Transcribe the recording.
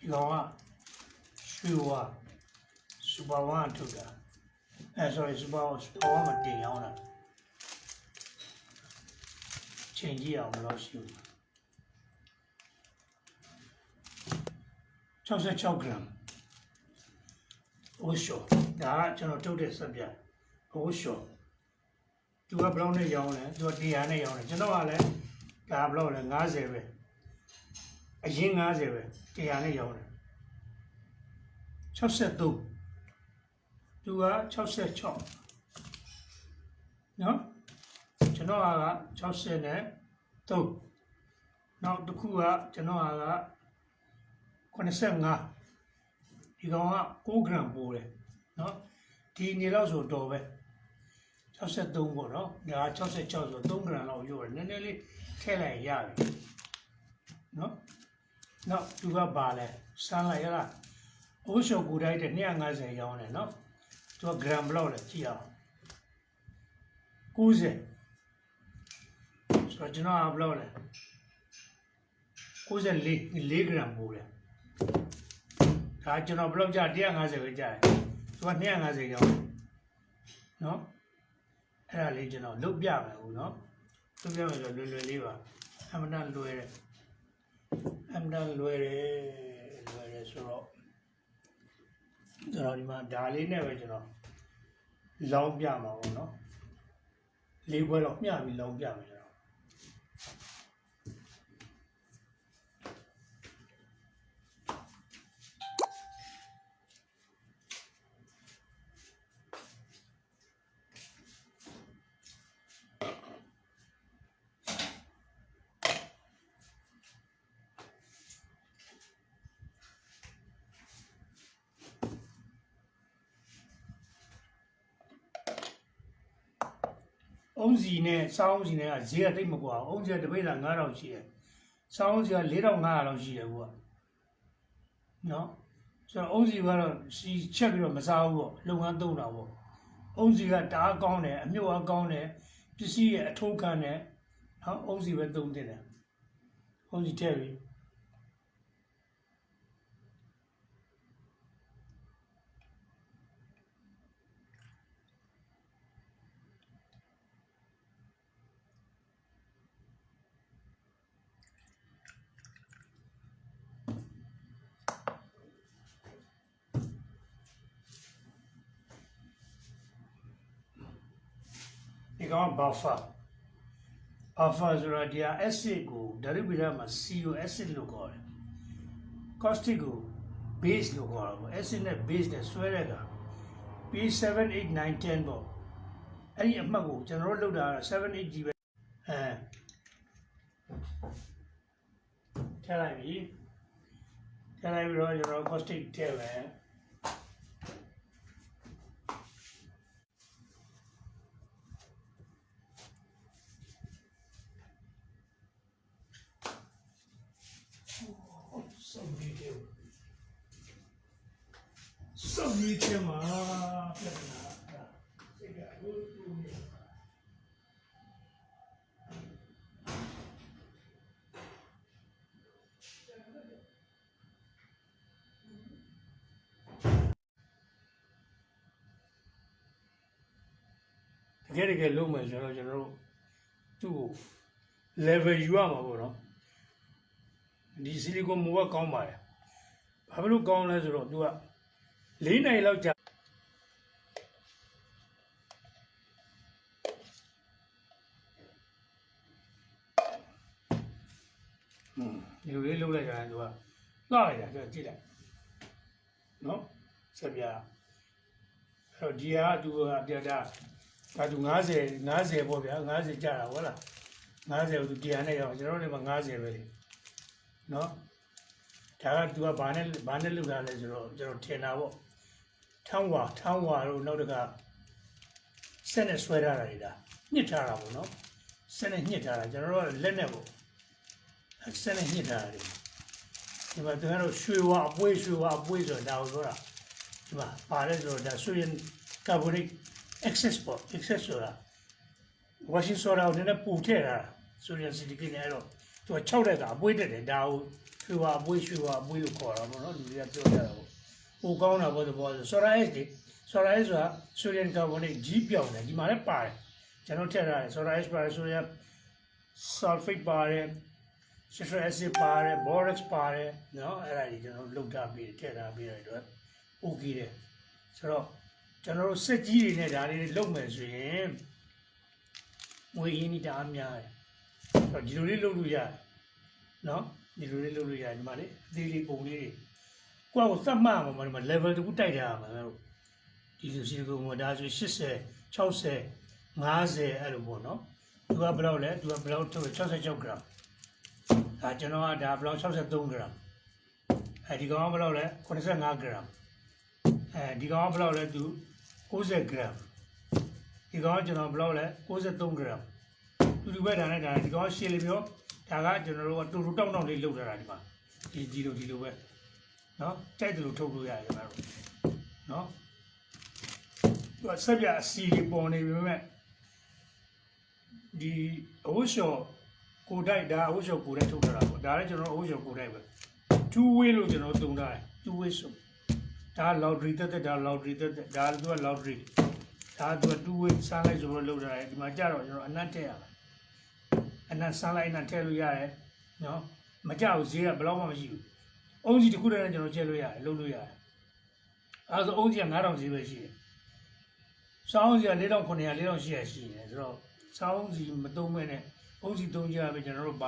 ဒီကောင်ကရွှေဝါစူပါဝါထုတ်တာsorry စူပါဝါမတင်အောင်လားချိန်ကြည့်အောင်မလို့ရှိဘူး66 gram အိုးရှော့ဒါကကျွန်တော်ထုတ်တဲ့စက်ပြအိုးရှော့သူကဘယ်လောက်နဲ့ရောင်းလဲသူက100နဲ့ရောင်းတယ်ကျွန်တော်ကလည်းဒါဘယ်လောက်လဲ50ပဲအရင်50ပဲ100နဲ့ရောင်းတယ်63သူက66နော်ကျွန်တော်က60နဲ့3နောက်တစ်ခုကကျွန်တော်က85ဒီကောင်က9 gram ပိုးတယ်နော်ဒီနေလောက်ဆိုတော့ပဲ63ပေါ့နော်ဒါ66ဆို3 gram လောက်ရောတယ်နည်းနည်းလေးထည့်လိုက်ရပြီနော်နောက်သူကပါလဲစမ်းလိုက်ရလားအိုးရှော့ကိုတိုက်တဲ့250ရောင်းတယ်နော်သူက gram ဘလောက်လဲကြည့်အောင်90ဆိုတော့ကျွန်တော်ကဘလောက်လဲ94 gram ပိုးတယ်ဒါကျွန်တော်ဘလောက်ကြာ150ပဲကြာတယ်သူက250ရောင်းတယ်နော်အဲ့ဒါလေးကျွန်တော်လုတ်ပြမယ်ဦးနော်လုတ်ပြမယ်ဆိုလွယ်လွယ်လေးပါအမှန်တန်လွယ်တယ်ဆိုတော့ဒီမှာဒါလေးနဲ့ပဲကျွန်တော်လောင်းပြမှာပေါ့နော်လေးခွဲတော့မျှပြီးလောင်းပြမယ်ကျွန်တော်အုံးစီနဲ့စောင်းစီနဲ့ကဈေးကတိတ်မကွာအုံးစီကတပိတ်လာ9000ရှိတယ်စောင်းစီက4500လောက်ရှိတယ်ကွာနော်ဆိုတော့အုံးစီကတော့စီချက်ပြီးတော့မစားဘူးပေါ့လုပ်ငန်းသုံးတာပေါ့အုံးစီကတအားကောင်းတယ်အမြုပ်အားကောင်းတယ်ပစ္စည်းရဲ့အထိုးခံတယ်နော်အုံးစီပဲသုံးတင်တယ်အုံးစီထည့်ပြီးဒီကောင်ဘာဖာဆိုတာဒီ acid ကိုဓာတုဗေဒမှာ CO acid လို့ခေါ်တယ် caustic ကို base လို့ခေါ်တာပေါ့ acid နဲ့ base နဲ့ဆွဲတဲ့က P7 8 9 10ပေါ့အဲ့ဒီအမှတ်ကိုကျွန်တော်တို့လောက်တာ7 8ကြီးပဲထည့်လိုက်ပြီးတော့ကျွန်တော် caustic ထည့်မယ်စောပြီးချင်မှာပြဿနာစိတ်ကဟိုတူနေတကယ်လုံးမယ်ဆိုတော့ကျွန်တော်တို့သူ့ကို level ယူရမှာပေါ့နော်ဒီဆီလီကွန်မိုးကကောင်းပါတယ်ဘာဖြစ်လို့ကောင်းလဲဆိုတော့သူက4နိုင်လောက်ကြာဒီလိုလေးလုပ်လိုက်ကြရင်သူကလှလိုက်တာကြည့်လိုက်နော်ဆက်ပြအဲ့တော့ဒီဟာသူကပြတာဒါသူ50ပေါ့ဗျာ50ကြာတာဟုတ်လား50ကိုသူ100နဲ့ရောက်ကျွန်တော်တို့လည်း50ပဲလေနော်ဒါကသူကဘာနဲ့လုပ်တာလဲဆိုတော့ကျွန်တော်ထင်တာပေါ့ထန်းဝါတို့နောက်တကဆက်နဲ့ဆွဲထားတာတွေဒါညှစ်ထားတာပေါ့နော်ဆက်နဲ့ညှစ်ထားတာကျွန်တော်တို့လက်နဲ့ပေါ့ဆက်နဲ့ညှစ်ထားတာတွေဒီမှာသူကတော့ရွှေဝါအပွေးဆိုတာဒါကိုပြောတာဒီမှာပါတယ်ဆိုတော့ဒါဆိုရင်ကာဗွန်နိတ် excess ပေါ့ excess ဆိုတာဝါရှင်ဆိုတာကိုနည်းနည်းပူထည့်တာဆိုရင်စီဒီကိနဲ့အဲ့တော့သူက6တက်တာအပွေးတက်တယ်ဒါကို ရွှေဝါအပွေးလို့ခေါ်တာပေါ့နော်လူတွေကပြောကြတာပေါ့ဟိုကောင်းတာပေါ့သဘောဆိုSoda Ash တွေSoda Ash ဆိုတာ sodium carbonate ကြီးပြောင်းတယ်ဒီမှာလည်းပါတယ်ကျွန်တော်ထည့်ထားတယ်Soda Ash ပါတယ် sodium sulfate ပါတယ် citric acid ပါတယ် borax ပါတယ်နော်အဲ့ဒါကြီးကျွန်တော်လုပ်ထားပြီးထည့်ထားပြီးတဲ့အတွက် okay တယ်ဆိုတော့ကျွန်တော်တို့စက်ကြီးတွေနဲ့ဒါလေးလုပ်မယ်ဆိုရင်ငွေရင်းနေတာအများတယ်ဆိုတော့ဒီလိုလေးလုပ်လို့ရတယ်နော်ဒီလိုလေးလုပ်လို့ရတယ်ဒီမှာလေအသေးလေးပုံလေးတွေကိုယ့်ကိုသတ်မှတ်မှာဒီမှာ level တခုတိုက်ထားရမှာလို့ဒီလိုစီကိုမဒါဆို80 60 50အဲ့လိုပေါ့နော်သူကဘယ်လောက်လဲသူကဘယ်လောက်ထုတ်66 gram ဒါကျွန်တော်ကဒါဘယ်လောက်63 gram အဲဒီကောင်ကဘယ်လောက်လဲ85 gram ဒီကောင်ကဘယ်လောက်လဲသူ90 gram ဒီကောင်ကကျွန်တော်ဘယ်လောက်လဲ93 gram တူပဲဒါနဲ့ဒါဒီကောင်ရှည်လေးပြောဒါကကျွန်တော်တို့ကတူတူတောက်တောက်လေးလုပ်ထားတာဒီမှာဒီလိုပဲနော်တိုက်တယ်လို့ထုတ်လို့ရတယ်ကျွန်တော်တို့နော်သူကဆက်ပြအစီလေးပေါ်နေပြီမဲ့ဒီအဝှရှော်ကိုတိုက်ဒါအဝှရှော်ကိုတိုက်ထုတ်ထားတာပေါ့ဒါလည်းကျွန်တော်အဝှရှော်ကိုတိုက်ပဲ two way လို့ကျွန်တော်သုံးထားတယ် two way ဆိုဒါ laundry တက်ဒါ laundry တက်ဒါသူက laundry ဒါသူက two way စားလိုက်ဆိုတော့လုပ်ထားတယ်ဒီမှာကြတော့ကျွန်တော်အနက်ထည့်ရမယ်အနက်စားလိုက်အနက်ထည့်လို့ရတယ်နော်မကြောက်ဈေးကဘယ်တော့မှမရှိဘူးအုံးစီတစ်ခုတည်းနဲ့ကျွန်တော်ကျဲလို့ရတယ်လုပ်လို့ရတယ်အဲဆိုအုံးစီက9000ဈေးပဲရှိတယ်စောင်းစီက4900 4800ရှိတယ်ဆိုတော့စောင်းစီမသုံးမဲ့နဲ့အုံးစီသုံးကြရပဲကျွန်တော်တို့